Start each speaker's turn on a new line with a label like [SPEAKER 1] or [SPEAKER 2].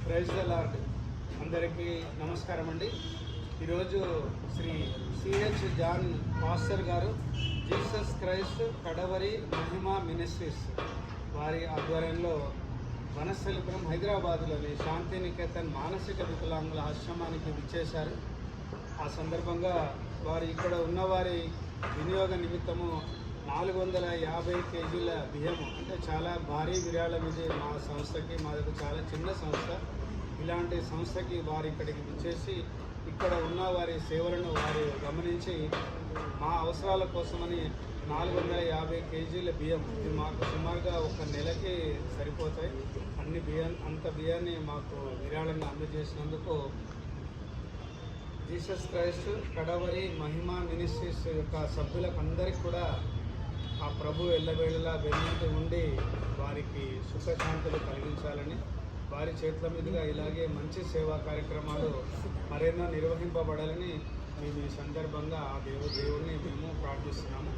[SPEAKER 1] Praise the lord. అందరికీ నమస్కారం అండి. ఈరోజు శ్రీ సిహెచ్ జాన్ మాస్టర్ గారు జీసస్ క్రైస్ట్ కడవరి మహిమ మినిస్ట్రీస్ వారి ఆధ్వర్యంలో వనస్థలిపురం హైదరాబాద్లోని శాంతినికేతన్ మానసిక వికలాంగుల ఆశ్రమానికి విచ్చేశారు. ఆ సందర్భంగా వారు ఇక్కడ ఉన్నవారి వినియోగ నిమిత్తము 450 కేజీల బియ్యము, అంటే చాలా భారీ విరాళం ఇది మా సంస్థకి. మాది చాలా చిన్న సంస్థ. ఇలాంటి సంస్థకి వారు ఇక్కడికి విచ్చేసి ఇక్కడ ఉన్న వారి సేవలను వారు గమనించి మా అవసరాల కోసమని 450 కేజీల బియ్యం, ఇది మాకు సుమారుగా ఒక నెలకి సరిపోతాయి. అంత బియ్యాన్ని మాకు విరాళంగా అందజేసినందుకు జీసస్ క్రైస్ట్ కడవరి మహిమ మినిస్ట్రీస్ యొక్క సభ్యులకు అందరికీ కూడా ఆ ప్రభు ఎల్లవేళలా వెన్నంటి ఉండి వారికి సుఖశాంతులు కలిగించాలని, వారి చేతుల మీదుగా ఇలాగే మంచి సేవా కార్యక్రమాలు మరెన్నో నిర్వహింపబడాలని మేము ఈ సందర్భంగా ఆ దేవుడిని మేము ప్రార్థిస్తున్నాము.